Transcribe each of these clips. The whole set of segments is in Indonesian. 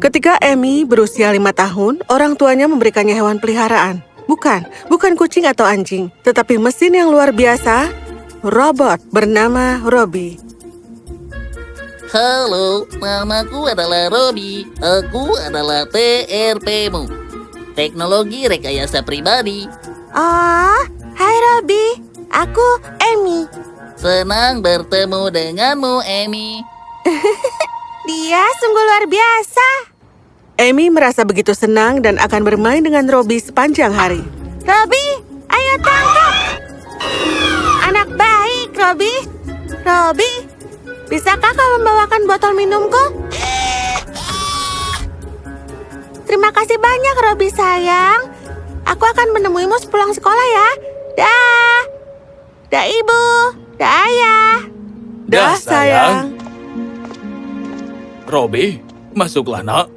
Ketika Amy berusia 5 tahun, orang tuanya memberikannya hewan peliharaan. Bukan kucing atau anjing, tetapi mesin yang luar biasa, robot bernama Robbie. Halo, namaku adalah Robbie. Aku adalah TRP-mu. Teknologi rekayasa pribadi. Oh, hai Robbie. Aku Amy. Senang bertemu denganmu, Amy. Dia sungguh luar biasa. Amy merasa begitu senang dan akan bermain dengan Robbie sepanjang hari. Robbie, ayo tangkap. Anak baik, Robbie. Robbie, bisakah kau membawakan botol minumku? Terima kasih banyak, Robbie sayang. Aku akan menemuimu sepulang sekolah ya. Dah. Dah ibu. Dah ayah. Dah sayang. Robbie, masuklah nak.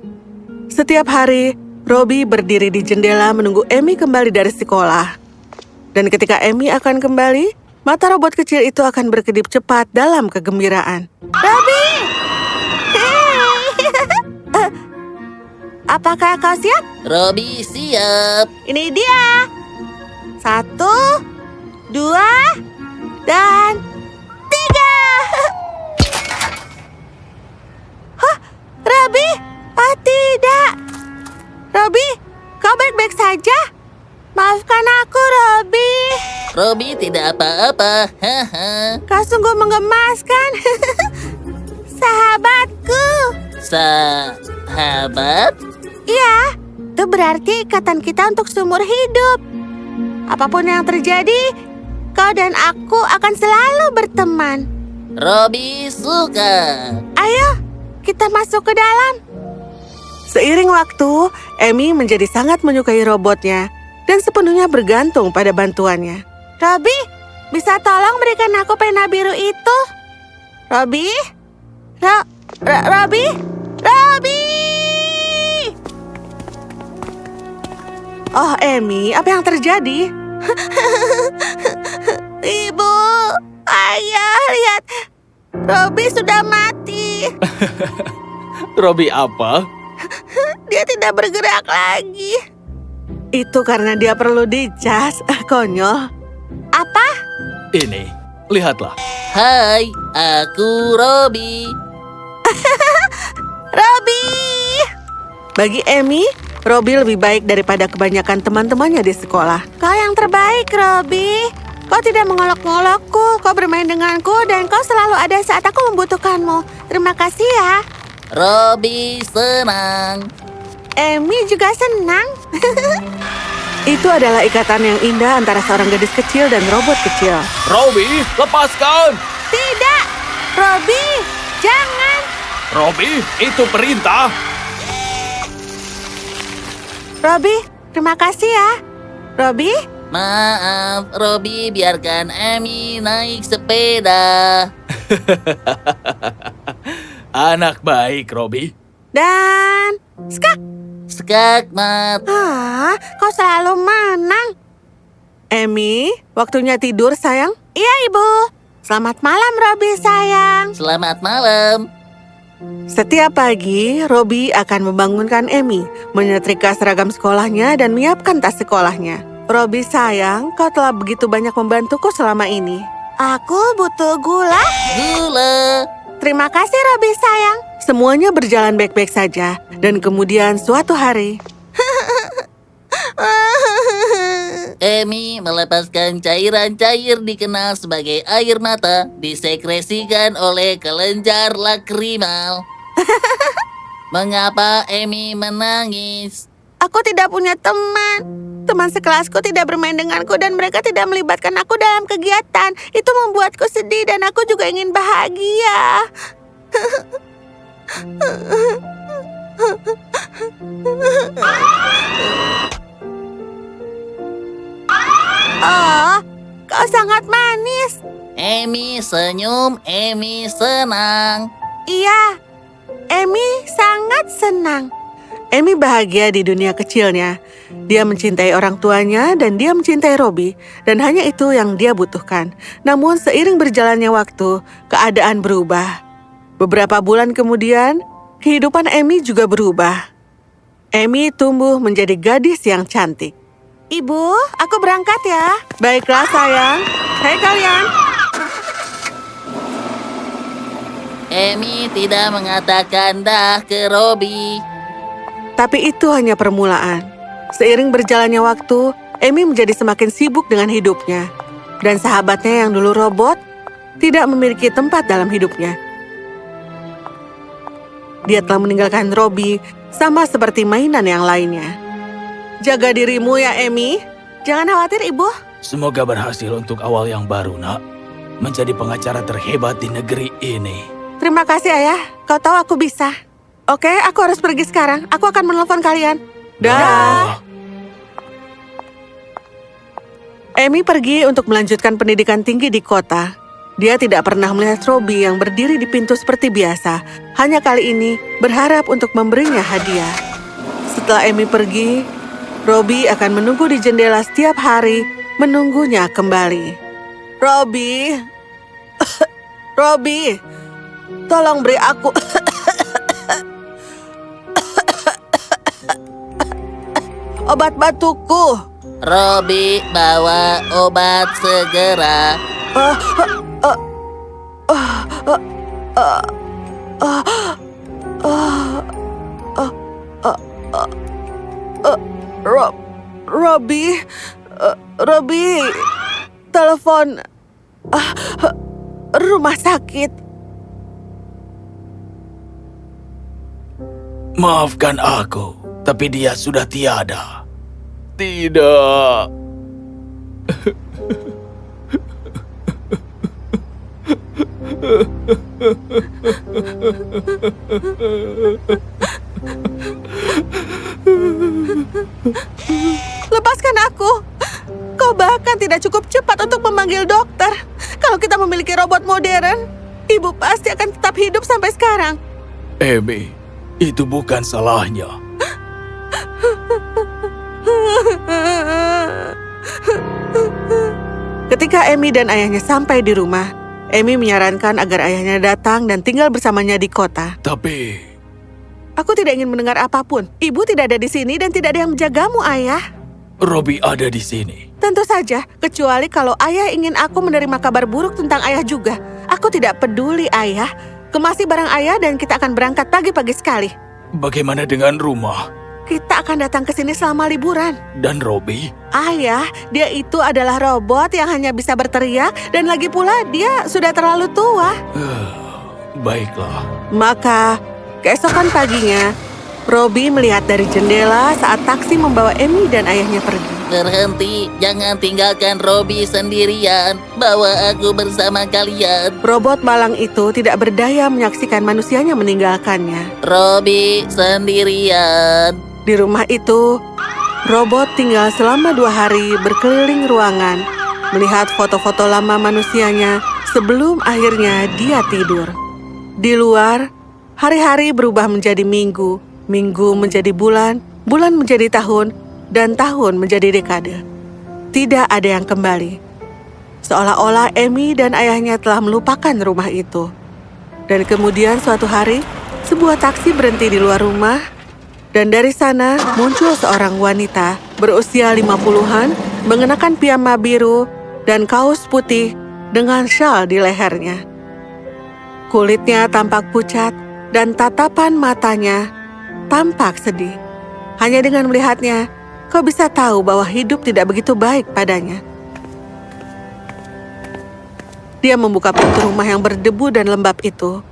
Setiap hari, Robbie berdiri di jendela menunggu Amy kembali dari sekolah. Dan ketika Amy akan kembali, mata robot kecil itu akan berkedip cepat dalam kegembiraan. Robbie! Apakah kau siap? Robbie siap. Ini dia. 1, 2, dan 3. Hah, Robbie? Oh tidak. Robbie, kau baik-baik saja? Maafkan aku, Robbie. Robbie tidak apa-apa. Haha. Kau sungguh menggemaskan. Sahabatku. Sahabat? Iya, itu berarti ikatan kita untuk seumur hidup. Apapun yang terjadi, kau dan aku akan selalu berteman. Robbie suka. Ayo, kita masuk ke dalam. Seiring waktu, Amy menjadi sangat menyukai robotnya dan sepenuhnya bergantung pada bantuannya. Robbie, bisa tolong berikan aku pena biru itu? Robbie? Robbie? Robbie! Oh, Amy, apa yang terjadi? Ibu, ayah, lihat. Robbie sudah mati. Robbie apa? Dia tidak bergerak lagi. Itu karena dia perlu dicas. Konyol. Apa? Ini, lihatlah. Hai, aku Robbie. Robbie! Bagi Amy, Robbie lebih baik daripada kebanyakan teman-temannya di sekolah. Kau yang terbaik, Robbie. Kau tidak mengolok-ngolokku, kau bermain denganku, dan kau selalu ada saat aku membutuhkanmu. Terima kasih ya. Robbie senang. Amy juga senang. Itu adalah ikatan yang indah antara seorang gadis kecil dan robot kecil. Robbie, lepaskan! Tidak, Robbie, jangan. Robbie, itu perintah. Robbie, terima kasih ya. Robbie? Maaf, Robbie, biarkan Amy naik sepeda. Anak baik, Robbie. Dan... skak. Skakmat. Kau selalu menang. Amy, waktunya tidur, sayang. Iya, Ibu. Selamat malam, Robbie, sayang. Selamat malam. Setiap pagi, Robbie akan membangunkan Amy, menyetrika seragam sekolahnya dan menyiapkan tas sekolahnya. Robbie sayang, kau telah begitu banyak membantuku selama ini. Aku butuh gula. Gula. Terima kasih, Robbie, sayang. Semuanya berjalan baik-baik saja, dan kemudian suatu hari... Amy melepaskan cairan cair dikenal sebagai air mata, disekresikan oleh kelenjar lakrimal. Mengapa Amy menangis? Aku tidak punya teman. Teman sekelasku tidak bermain denganku dan mereka tidak melibatkan aku dalam kegiatan. Itu membuatku sedih dan aku juga ingin bahagia. Oh, kau sangat manis. Amy senyum, Amy senang. Iya, Amy sangat senang. Amy bahagia di dunia kecilnya. Dia mencintai orang tuanya dan dia mencintai Robbie. Dan hanya itu yang dia butuhkan. Namun seiring berjalannya waktu, keadaan berubah. Beberapa bulan kemudian, kehidupan Amy juga berubah. Amy tumbuh menjadi gadis yang cantik. Ibu, aku berangkat ya. Baiklah sayang. Hei kalian. Amy tidak mengatakan dah ke Robbie. Tapi itu hanya permulaan. Seiring berjalannya waktu, Amy menjadi semakin sibuk dengan hidupnya. Dan sahabatnya yang dulu robot tidak memiliki tempat dalam hidupnya. Dia telah meninggalkan Robbie sama seperti mainan yang lainnya. Jaga dirimu ya, Amy. Jangan khawatir, Ibu. Semoga berhasil untuk awal yang baru, nak. Menjadi pengacara terhebat di negeri ini. Terima kasih, Ayah. Kau tahu aku bisa. Oke, aku harus pergi sekarang. Aku akan menelpon kalian. Dah. Amy pergi untuk melanjutkan pendidikan tinggi di kota. Dia tidak pernah melihat Robbie yang berdiri di pintu seperti biasa. Hanya kali ini berharap untuk memberinya hadiah. Setelah Amy pergi, Robbie akan menunggu di jendela setiap hari, menunggunya kembali. Robbie, Robbie, tolong beri aku obat batukku. Robbie, bawa obat segera. Robbie, telepon rumah sakit. Maafkan aku, tapi dia sudah tiada. Tidak. Lepaskan aku. Kau bahkan tidak cukup cepat untuk memanggil dokter. Kalau kita memiliki robot modern, ibu pasti akan tetap hidup sampai sekarang. Amy, itu bukan salahnya. Ketika Amy dan ayahnya sampai di rumah, Amy menyarankan agar ayahnya datang dan tinggal bersamanya di kota. Tapi, Aku tidak ingin mendengar apapun. Ibu tidak ada di sini dan tidak ada yang menjagamu, ayah. Robbie ada di sini. Tentu saja, kecuali kalau ayah ingin aku menerima kabar buruk tentang ayah juga. Aku tidak peduli, ayah. Kemasi barang ayah dan kita akan berangkat pagi-pagi sekali. Bagaimana dengan rumah? Kita akan datang ke sini selama liburan. Dan Robbie? Ayah, dia itu adalah robot yang hanya bisa berteriak dan lagi pula dia sudah terlalu tua. Baiklah. Maka, keesokan paginya, Robbie melihat dari jendela saat taksi membawa Amy dan ayahnya pergi. Berhenti, jangan tinggalkan Robbie sendirian. Bawa aku bersama kalian. Robot malang itu tidak berdaya menyaksikan manusianya meninggalkannya. Robbie sendirian. Di rumah itu, robot tinggal selama 2 hari berkeliling ruangan, melihat foto-foto lama manusianya sebelum akhirnya dia tidur. Di luar, hari-hari berubah menjadi minggu, minggu menjadi bulan, bulan menjadi tahun, dan tahun menjadi dekade. Tidak ada yang kembali. Seolah-olah Amy dan ayahnya telah melupakan rumah itu. Dan kemudian suatu hari, sebuah taksi berhenti di luar rumah, dan dari sana muncul seorang wanita berusia 50-an, mengenakan piyama biru dan kaos putih dengan syal di lehernya. Kulitnya tampak pucat dan tatapan matanya tampak sedih. Hanya dengan melihatnya, kau bisa tahu bahwa hidup tidak begitu baik padanya. Dia membuka pintu rumah yang berdebu dan lembab itu.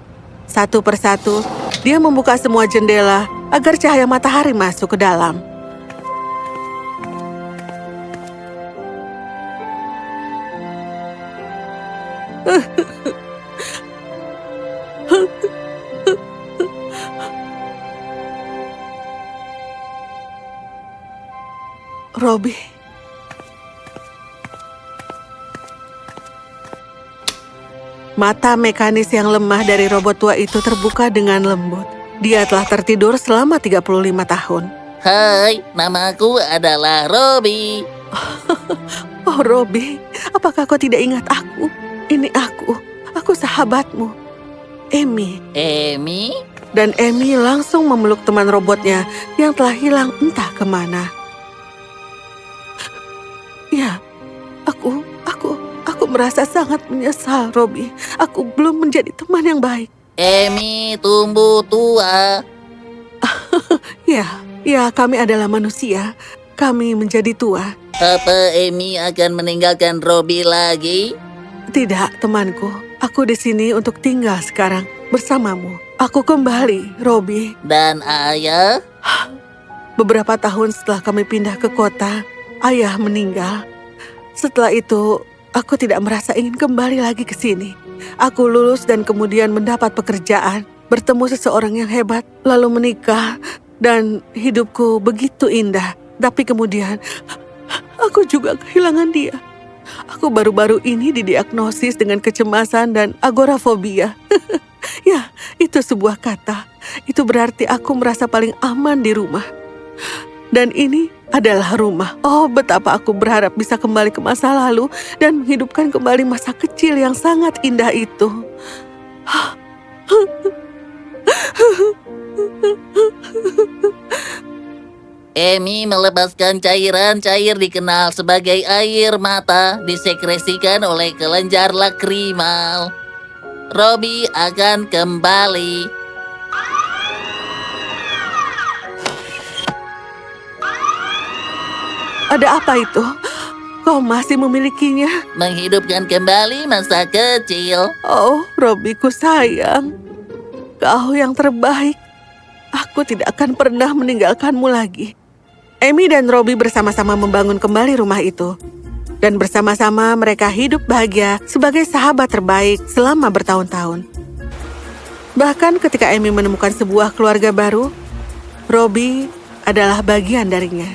Satu persatu, dia membuka semua jendela agar cahaya matahari masuk ke dalam. Robbie. Mata mekanis yang lemah dari robot tua itu terbuka dengan lembut. Dia telah tertidur selama 35 tahun. Hai, namaku adalah Robbie. Oh, Robbie, apakah kau tidak ingat aku? Ini aku sahabatmu, Amy. Amy? Dan Amy langsung memeluk teman robotnya yang telah hilang entah kemana. Ya, aku merasa sangat menyesal, Robbie. Aku belum menjadi teman yang baik. Amy tumbuh tua. Ya, kami adalah manusia. Kami menjadi tua. Apa Amy akan meninggalkan Robbie lagi? Tidak, temanku. Aku di sini untuk tinggal sekarang bersamamu. Aku kembali, Robbie. Dan ayah? Beberapa tahun setelah kami pindah ke kota, ayah meninggal. Setelah itu, aku tidak merasa ingin kembali lagi ke sini. Aku lulus dan kemudian mendapat pekerjaan, bertemu seseorang yang hebat, lalu menikah, dan hidupku begitu indah. Tapi kemudian, aku juga kehilangan dia. Aku baru-baru ini didiagnosis dengan kecemasan dan agorafobia. Ya, itu sebuah kata. Itu berarti aku merasa paling aman di rumah. Dan ini adalah rumah. Oh, betapa aku berharap bisa kembali ke masa lalu dan menghidupkan kembali masa kecil yang sangat indah itu. Amy melepaskan cairan. Cair dikenal sebagai air mata, disekresikan oleh kelenjar lakrimal. Robbie akan kembali. Ada apa itu? Kau masih memilikinya? Menghidupkan kembali masa kecil. Oh, Robbie-ku sayang. Kau yang terbaik. Aku tidak akan pernah meninggalkanmu lagi. Amy dan Robbie bersama-sama membangun kembali rumah itu. Dan bersama-sama mereka hidup bahagia sebagai sahabat terbaik selama bertahun-tahun. Bahkan ketika Amy menemukan sebuah keluarga baru, Robbie adalah bagian darinya.